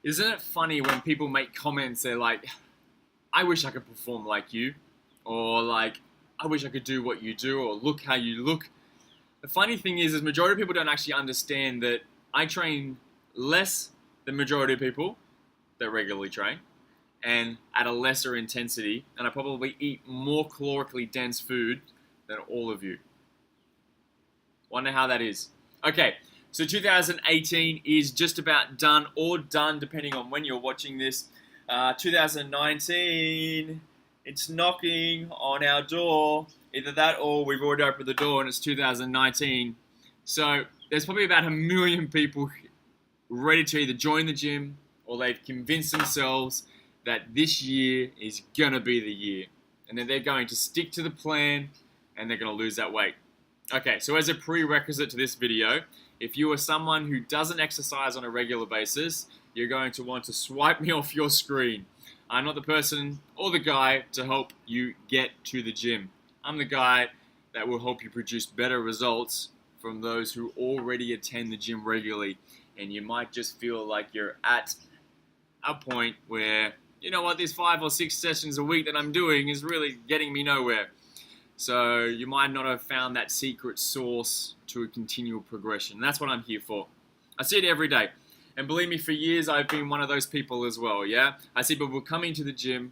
Isn't it funny when people make comments, they're like, I wish I could perform like you, or like, I wish I could do what you do, or look how you look. The funny thing is majority of people don't actually understand that I train less than majority of people that regularly train, and at a lesser intensity, and I probably eat more calorically dense food than all of you. Wonder how that is. Okay, so 2018 is just about done, or done depending on when you're watching this. 2019, it's knocking on our door. Either that or we've already opened the door and it's 2019. So there's probably about 1 million people ready to either join the gym or they've convinced themselves that this year is going to be the year. And then they're going to stick to the plan and they're going to lose that weight. Okay, so as a prerequisite to this video, if you are someone who doesn't exercise on a regular basis, you're going to want to swipe me off your screen. I'm not the person or the guy to help you get to the gym. I'm the guy that will help you produce better results from those who already attend the gym regularly. And you might just feel like you're at a point where, you know what, these 5 or 6 sessions a week that I'm doing is really getting me nowhere. So you might not have found that secret sauce to a continual progression. That's what I'm here for. I see it every day. And believe me, for years I've been one of those people as well, yeah? I see people coming to the gym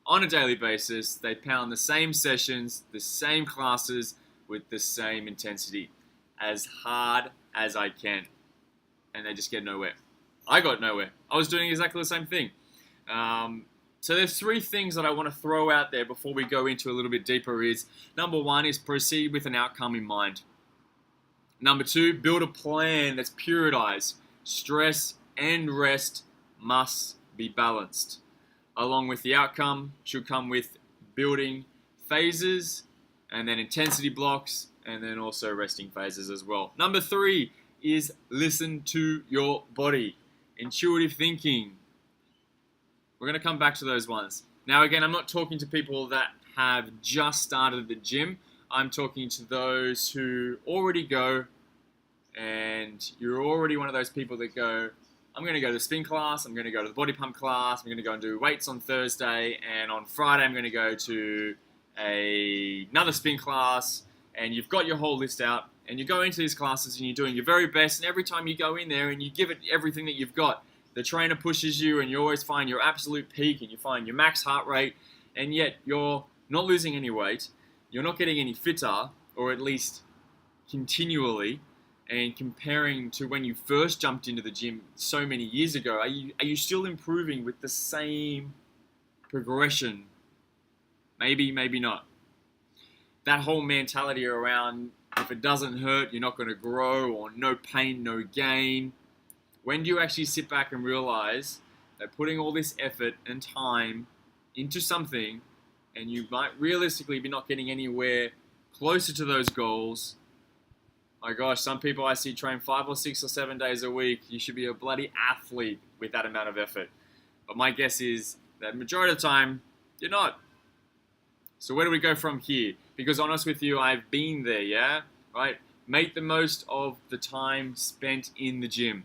on a daily basis. They pound the same sessions, the same classes, with the same intensity, as hard as I can. And they just get nowhere. I got nowhere. I was doing exactly the same thing. So there's 3 things that I want to throw out there before we go into a little bit deeper is, number 1 is proceed with an outcome in mind. Number 2, build a plan that's periodized. Stress and rest must be balanced. Along with the outcome should come with building phases and then intensity blocks and then also resting phases as well. Number 3 is listen to your body. Intuitive thinking. We're going to come back to those ones. Now again, I'm not talking to people that have just started the gym. I'm talking to those who already go, and you're already one of those people that go, I'm going to go to the spin class, I'm going to go to the body pump class, I'm going to go and do weights on Thursday, and on Friday I'm going to go to another spin class, and you've got your whole list out, and you go into these classes and you're doing your very best, and every time you go in there and you give it everything that you've got, the trainer pushes you and you always find your absolute peak and you find your max heart rate, and yet you're not losing any weight, you're not getting any fitter, or at least continually, and comparing to when you first jumped into the gym so many years ago, are you still improving with the same progression? Maybe, maybe not. That whole mentality around if it doesn't hurt, you're not going to grow, or no pain, no gain. When do you actually sit back and realize that putting all this effort and time into something, and you might realistically be not getting anywhere closer to those goals? My gosh, some people I see train 5 or 6 or 7 days a week. You should be a bloody athlete with that amount of effort. But my guess is that majority of the time, you're not. So where do we go from here? Because honest with you, I've been there, yeah? Right? Make the most of the time spent in the gym.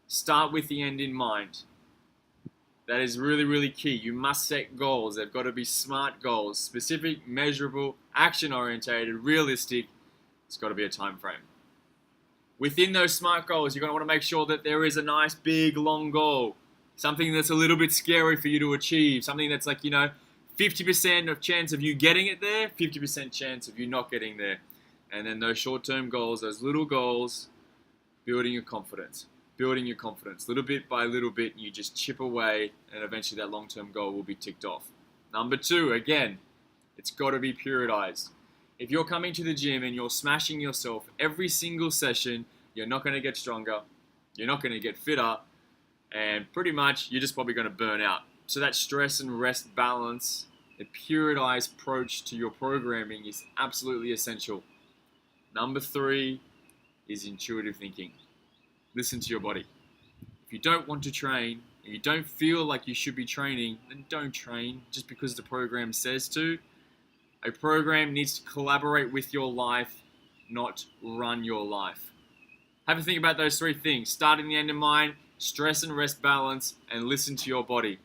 Start with the end in mind. That is really, really key. You must set goals. They've got to be smart goals. Specific, measurable, action-orientated, realistic. It's got to be a time frame. Within those smart goals, you're going to want to make sure that there is a nice, big, long goal. Something that's a little bit scary for you to achieve. Something that's like, 50% of chance of you getting it there, 50% chance of you not getting there. And then those short-term goals, those little goals, building your confidence. Building your confidence. Little bit by little bit, you just chip away, and eventually that long-term goal will be ticked off. Number 2, again, it's got to be periodized. If you're coming to the gym and you're smashing yourself every single session, you're not going to get stronger, you're not going to get fitter, and pretty much you're just probably going to burn out. So that stress and rest balance, the periodized approach to your programming is absolutely essential. Number 3 is intuitive thinking. Listen to your body. If you don't want to train, and you don't feel like you should be training, then don't train just because the program says to. A program needs to collaborate with your life, not run your life. Have a think about those 3 things. Starting the end in mind, stress and rest balance, and listen to your body.